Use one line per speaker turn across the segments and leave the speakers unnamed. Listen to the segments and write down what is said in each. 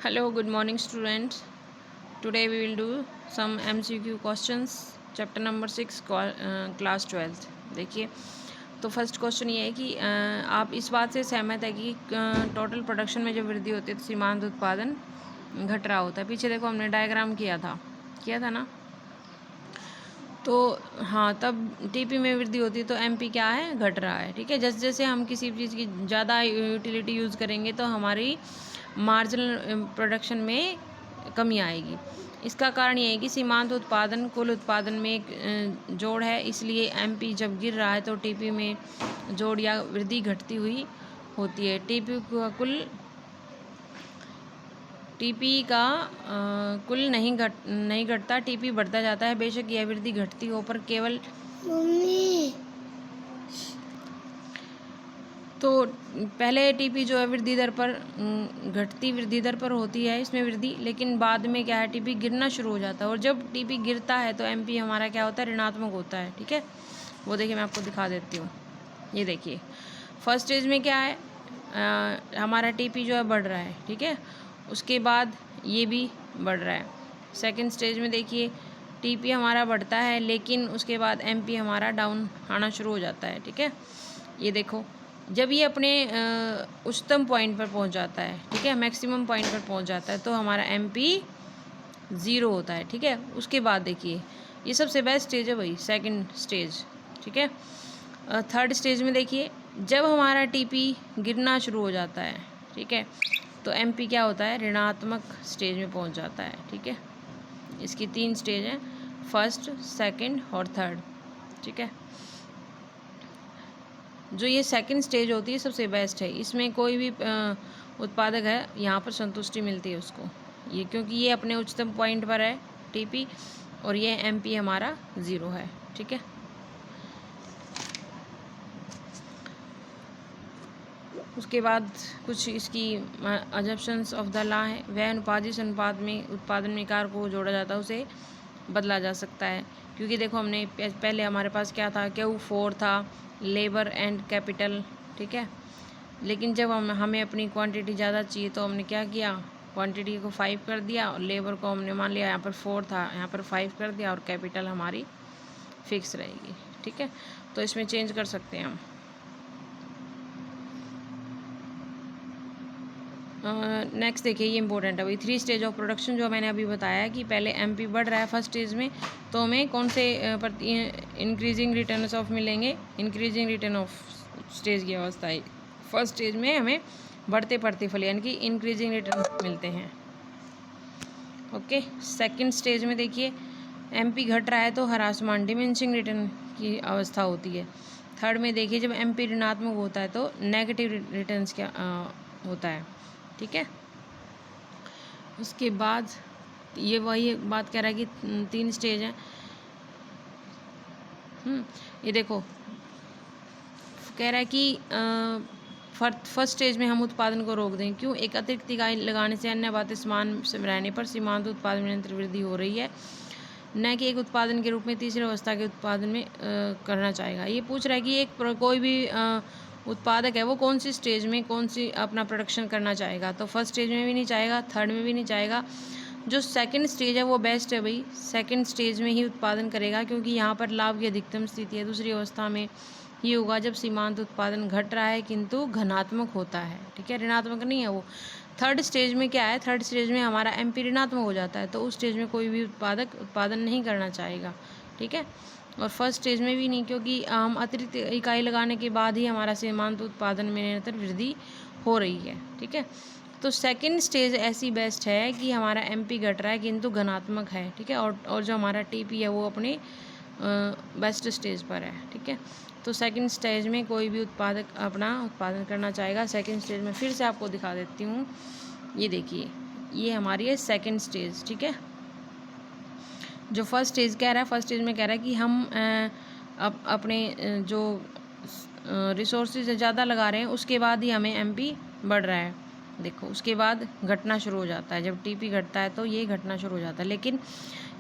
Hello, good morning, students. Today we will do some MCQ questions, chapter number 6, class 12th. देखिए, तो first question ये है कि आप इस बात से सहमत है कि टोटल प्रोडक्शन में जो वृद्धि होती है तो सीमांत उत्पादन घट रहा होता है। पीछे देखो हमने डायग्राम किया था ना। तो हाँ, तब टीपी में वृद्धि होती है तो एमपी क्या है, घट रहा है। ठीक है, जैसे जैसे हम किसी चीज़ की ज़्यादा यूटिलिटी यूज़ करेंगे तो हमारी मार्जिनल प्रोडक्शन में कमी आएगी। इसका कारण ये है कि सीमांत उत्पादन कुल उत्पादन में एक जोड़ है, इसलिए एमपी जब गिर रहा है तो टीपी में जोड़ या वृद्धि घटती हुई होती है। टीपी का कुल नहीं घटता, टीपी बढ़ता जाता है। बेशक यह वृद्धि घटती हो पर केवल तो पहले टीपी जो है वृद्धि दर पर घटती वृद्धि दर पर होती है इसमें वृद्धि, लेकिन बाद में क्या है, टीपी गिरना शुरू हो जाता है। और जब टीपी गिरता है तो एमपी हमारा क्या होता है, ऋणात्मक होता है। ठीक है, वो देखिए मैं आपको दिखा देती हूँ। ये देखिए फर्स्ट स्टेज में क्या है, हमारा टीपी जो है बढ़ रहा है। ठीक है, उसके बाद ये भी बढ़ रहा है। सेकंड स्टेज में देखिए टीपी हमारा बढ़ता है, लेकिन उसके बाद एमपी हमारा डाउन आना शुरू हो जाता है। ठीक है, ये देखो जब ये अपने उच्चतम पॉइंट पर पहुंच जाता है, ठीक है, मैक्सिमम पॉइंट पर पहुंच जाता है तो हमारा एमपी 0 होता है। ठीक है, उसके बाद देखिए ये सबसे बेस्ट स्टेज है वही सेकंड स्टेज। ठीक है, थर्ड स्टेज में देखिए जब हमारा टीपी गिरना शुरू हो जाता है, ठीक है, तो एमपी क्या होता है, ऋणात्मक स्टेज में पहुंच जाता है। ठीक है, इसकी 3 स्टेज हैं, फर्स्ट, सेकंड और थर्ड। ठीक है, जो ये सेकंड स्टेज होती है सबसे बेस्ट है। इसमें कोई भी उत्पादक है यहाँ पर संतुष्टि मिलती है उसको, ये क्योंकि ये अपने उच्चतम पॉइंट पर है टीपी और ये एमपी हमारा 0 है। ठीक है, उसके बाद कुछ इसकी अजम्पशंस ऑफ द लॉ है। वह अनुपात जिस अनुपात में उत्पादन में कार को जोड़ा जाता है उसे बदला जा सकता है। क्योंकि देखो हमने पहले हमारे पास क्या था, Q4 था, लेबर एंड कैपिटल। ठीक है, लेकिन जब हमें अपनी क्वांटिटी ज़्यादा चाहिए तो हमने क्या किया, क्वांटिटी को 5 कर दिया और लेबर को हमने मान लिया यहाँ पर 4 था, यहाँ पर 5 कर दिया और कैपिटल हमारी फिक्स रहेगी। ठीक है, तो इसमें चेंज कर सकते हैं हम। नेक्स्ट देखिए ये इंपॉर्टेंट है भाई, 3 स्टेज ऑफ प्रोडक्शन जो मैंने अभी बताया कि पहले एमपी बढ़ रहा है फर्स्ट स्टेज में, तो हमें कौन से इंक्रीजिंग रिटर्न्स ऑफ मिलेंगे, इंक्रीजिंग रिटर्न ऑफ स्टेज की अवस्था है। फर्स्ट स्टेज में हमें बढ़ते प्रतिफल यानी कि इंक्रीजिंग रिटर्न मिलते हैं। ओके, सेकंड स्टेज में देखिए एमपी घट रहा है तो ह्रासमान डिमिनिशिंग रिटर्न की अवस्था होती है। थर्ड में देखिए जब एमपी ऋणात्मक होता है तो नेगेटिव रिटर्न्स क्या होता है। ठीक है, उसके बाद ये वही बात कह रहा है कि 3 स्टेज हैं। ये देखो कह रहा है कि फर्स्ट स्टेज में हम उत्पादन को रोक दें। क्यों, एक अतिरिक्त इकाई लगाने से अन्य बातें समान रहने पर सीमांत उत्पादन में निरंतर वृद्धि हो रही है, न कि एक उत्पादन के रूप में तीसरी अवस्था के उत्पादन में करना चाहेगा। ये पूछ रहा है कि एक कोई भी उत्पादक है वो कौन सी स्टेज में कौन सी अपना प्रोडक्शन करना चाहेगा। तो फर्स्ट स्टेज में भी नहीं चाहेगा, थर्ड में भी नहीं चाहेगा। जो सेकंड स्टेज है वो बेस्ट है भाई, सेकंड स्टेज में ही उत्पादन करेगा क्योंकि यहाँ पर लाभ की अधिकतम स्थिति है। दूसरी अवस्था में ही होगा जब सीमांत उत्पादन घट रहा है किंतु घनात्मक होता है। ठीक है, ऋणात्मक नहीं है वो। थर्ड स्टेज में क्या है, थर्ड स्टेज में हमारा एमपी ऋणात्मक हो जाता है तो उस स्टेज में कोई भी उत्पादक उत्पादन नहीं करना चाहेगा। ठीक है, और फर्स्ट स्टेज में भी नहीं, क्योंकि हम अतिरिक्त इकाई लगाने के बाद ही हमारा सीमांत उत्पादन में निरंतर वृद्धि हो रही है। ठीक है, तो सेकंड स्टेज ऐसी बेस्ट है कि हमारा एमपी घट रहा है किंतु घनात्मक है। ठीक है, और जो हमारा टीपी है वो अपने बेस्ट स्टेज पर है। ठीक है, तो सेकंड स्टेज में कोई भी उत्पादक अपना उत्पादन करना चाहेगा। सेकंड स्टेज में फिर से आपको दिखा देती हूँ, ये देखिए ये हमारी है सेकंड स्टेज। ठीक है, जो फर्स्ट स्टेज कह रहा है, फर्स्ट स्टेज में कह रहा है कि हम अपने जो रिसोर्सेज ज़्यादा लगा रहे हैं उसके बाद ही हमें एमपी बढ़ रहा है। देखो उसके बाद घटना शुरू हो जाता है, जब टीपी घटता है तो ये घटना शुरू हो जाता है। लेकिन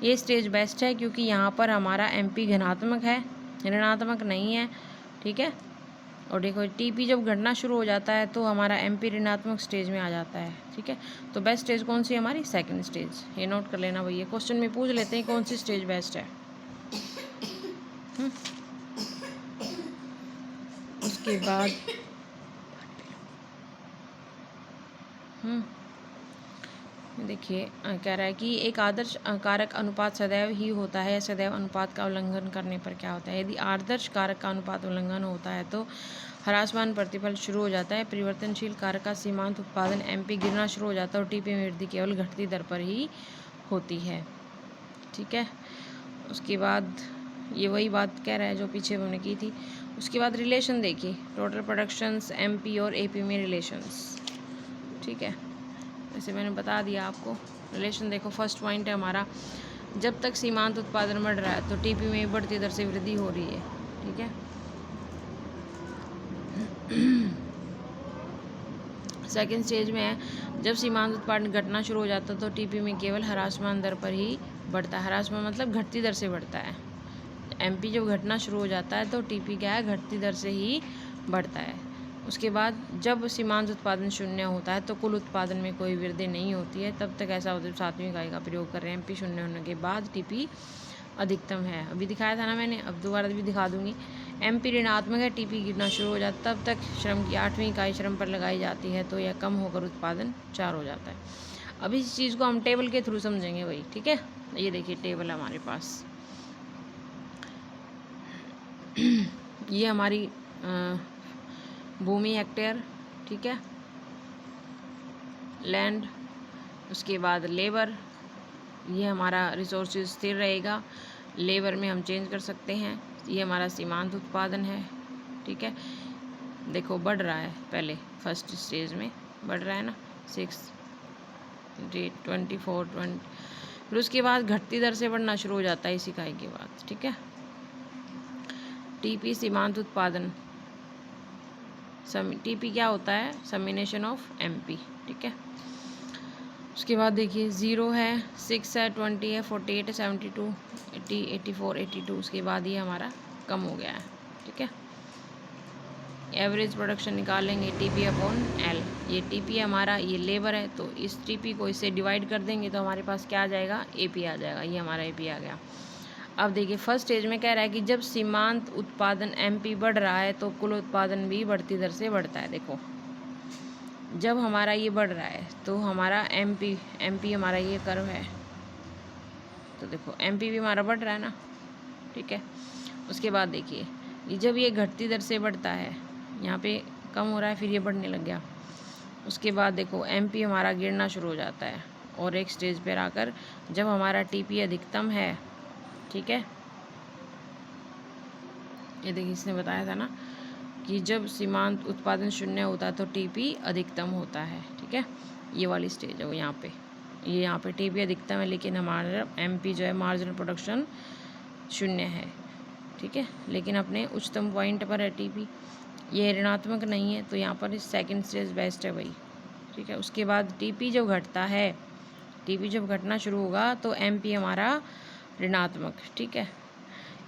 ये स्टेज बेस्ट है क्योंकि यहाँ पर हमारा एमपी धनात्मक है, ऋणात्मक नहीं है। ठीक है, और देखो टीपी जब घटना शुरू हो जाता है तो हमारा एमपी ऋणात्मक स्टेज में आ जाता है। ठीक है, तो बेस्ट स्टेज कौन सी है हमारी? Second stage. ये नोट कर लेना भैया, क्वेश्चन में पूछ लेते हैं कौन सी स्टेज बेस्ट है। उसके बाद देखिए कह रहा है कि एक आदर्श कारक अनुपात सदैव ही होता है, सदैव अनुपात का उल्लंघन करने पर क्या होता है? यदि आदर्श कारक का अनुपात उल्लंघन होता है तो ह्रासमान प्रतिफल शुरू हो जाता है, परिवर्तनशील कारक का सीमांत उत्पादन एमपी गिरना शुरू हो जाता है और टीपी में वृद्धि केवल घटती दर पर ही होती है। ठीक है, उसके बाद ये वही बात कह रहा है जो पीछे हमने की थी। उसके बाद रिलेशन देखिए, टोटल प्रोडक्शंस एमपी और एपी में रिलेशंस। ठीक है, जैसे मैंने बता दिया आपको रिलेशन। देखो फर्स्ट पॉइंट है हमारा, जब तक सीमांत उत्पादन बढ़ रहा है तो टीपी में बढ़ती दर से वृद्धि हो रही है। ठीक है, सेकेंड स्टेज में है, जब सीमांत उत्पादन घटना शुरू हो जाता है तो टीपी में केवल ह्रासमान दर पर ही बढ़ता है। ह्रासमान मतलब घटती दर से बढ़ता है। एमपी जब घटना शुरू हो जाता है तो टीपी क्या है? घटती दर से ही बढ़ता है। उसके बाद जब सीमांत उत्पादन शून्य होता है तो कुल उत्पादन में कोई वृद्धि नहीं होती है, तब तक ऐसा होता है सातवीं इकाई का प्रयोग कर रहे हैं। एमपी शून्य होने के बाद टीपी अधिकतम है, अभी दिखाया था ना मैंने, अब दोबारा भी दिखा दूंगी। एमपी ऋणात्मक है, टीपी गिरना शुरू हो जाता है, तब तक श्रम की 8वीं इकाई श्रम पर लगाई जाती है तो यह कम होकर उत्पादन 4 हो जाता है। अब इस चीज़ को हम टेबल के थ्रू समझेंगे वही। ठीक है, ये देखिए टेबल है हमारे पास। ये हमारी भूमि हेक्टेयर। ठीक है, लैंड। उसके बाद लेबर, ये हमारा रिसोर्सेज स्थिर रहेगा, लेबर में हम चेंज कर सकते हैं। ये हमारा सीमांत उत्पादन है। ठीक है, देखो बढ़ रहा है, पहले फर्स्ट स्टेज में बढ़ रहा है ना 6 24 20, फिर उसके बाद घटती दर से बढ़ना शुरू हो जाता है इस इकाई के बाद। ठीक है, टीपी सीमांत उत्पादन, टीपी क्या होता है? समिनेशन ऑफ एमपी। ठीक है, उसके बाद देखिए 0 है, 6 है, 20 है, 48 है, 72, 80, 84, 82। उसके बाद ये हमारा कम हो गया है। ठीक है, एवरेज प्रोडक्शन निकालेंगे टीपी अपॉन एल। ये टीपी हमारा, ये लेबर है, तो इस टीपी को इससे डिवाइड कर देंगे तो हमारे पास क्या आ जाएगा? एपी आ जाएगा। ये हमारा एपी आ गया। अब देखिए फर्स्ट स्टेज में कह रहा है कि जब सीमांत उत्पादन एमपी बढ़ रहा है तो कुल उत्पादन भी बढ़ती दर से बढ़ता है। देखो जब हमारा ये बढ़ रहा है तो हमारा एमपी हमारा ये कर्व है, तो देखो एमपी भी हमारा बढ़ रहा है ना। ठीक है, उसके बाद देखिए जब ये घटती दर से बढ़ता है, यहाँ पे कम हो रहा है फिर ये बढ़ने लग गया। उसके बाद देखो एमपी हमारा गिरना शुरू हो जाता है और एक स्टेज पर आकर जब हमारा टीपी अधिकतम है, ठीक है, ये देखिए इसने बताया था ना कि जब सीमांत उत्पादन शून्य होता है तो टीपी अधिकतम होता है। ठीक है, ये वाली स्टेज है वो यहाँ पे, ये यहाँ पे टीपी अधिकतम है लेकिन हमारा एमपी जो है मार्जिनल प्रोडक्शन शून्य है। ठीक है, लेकिन अपने उच्चतम पॉइंट पर है टीपी, ये ऋणात्मक नहीं है, तो यहाँ पर इस सेकेंड स्टेज बेस्ट है भाई। ठीक है, उसके बाद टीपी जब घटता है, टीपी जब घटना शुरू होगा तो एमपी हमारा ऋणात्मक। ठीक है,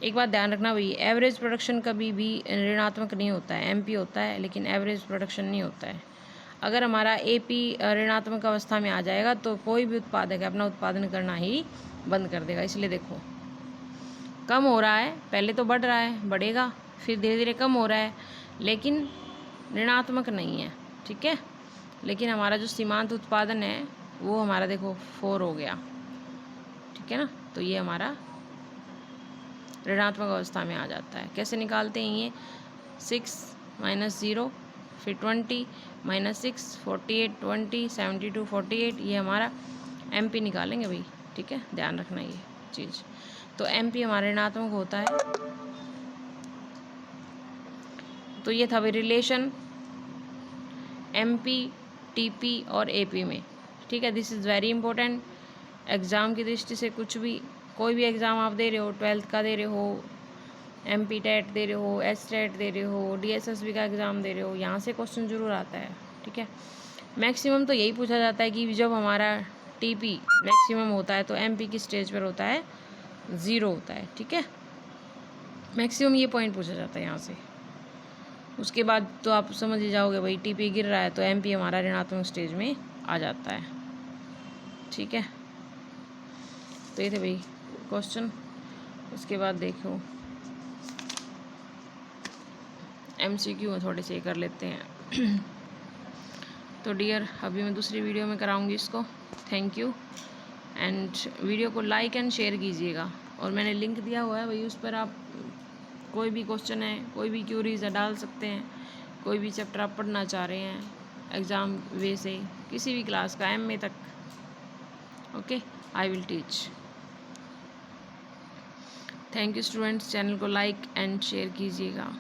एक बात ध्यान रखना भाई, एवरेज प्रोडक्शन कभी भी ऋणात्मक नहीं होता है, एमपी होता है लेकिन एवरेज प्रोडक्शन नहीं होता है। अगर हमारा एपी ऋणात्मक अवस्था में आ जाएगा तो कोई भी उत्पादक अपना उत्पादन करना ही बंद कर देगा। इसलिए देखो कम हो रहा है, पहले तो बढ़ रहा है, बढ़ेगा, फिर धीरे धीरे कम हो रहा है लेकिन ऋणात्मक नहीं है। ठीक है, लेकिन हमारा जो सीमांत उत्पादन है वो हमारा देखो 4 हो गया। ठीक है ना, तो ये हमारा ऋणात्मक अवस्था में आ जाता है। कैसे निकालते हैं? ये 6 - 0 फिर 20 - 6 48 20 72 48, ये हमारा एमपी निकालेंगे भाई। ठीक है, ध्यान रखना ये चीज़। तो एमपी हमारा ऋणात्मक होता है। तो ये था भाई रिलेशन एमपी, टीपी और एपी में। ठीक है, this is very important. Exam की दृष्टि से कुछ भी, कोई भी एग्ज़ाम आप दे रहे हो, 12th का दे रहे हो, एमपी टेट दे रहे हो, एस टेट दे रहे हो, डीएसएसबी का एग्ज़ाम दे रहे हो, यहाँ से क्वेश्चन जरूर आता है। ठीक है, मैक्सिमम तो यही पूछा जाता है कि जब हमारा टीपी मैक्सिमम होता है तो एमपी की स्टेज पर होता है 0 होता है। ठीक है, मैक्सिमम ये पॉइंट पूछा जाता है यहाँ से। उसके बाद तो आप समझ ही जाओगे भाई टीपी गिर रहा है तो एमपी हमारा ऋणात्मक स्टेज में आ जाता है। ठीक है, तो ये थे भाई क्वेश्चन। उसके बाद देखो एमसीक्यू में थोड़े से कर लेते हैं। तो डियर अभी मैं दूसरी वीडियो में कराऊंगी इसको। थैंक यू, एंड वीडियो को लाइक एंड शेयर कीजिएगा। और मैंने लिंक दिया हुआ है भाई, उस पर आप कोई भी क्वेश्चन है, कोई भी क्यूरीज है डाल सकते हैं। कोई भी चैप्टर आप पढ़ना चाह रहे हैं एग्ज़ाम वे से, किसी भी क्लास का एमए तक, okay, I will teach. Thank you students, channel को लाइक एंड शेयर कीजिएगा।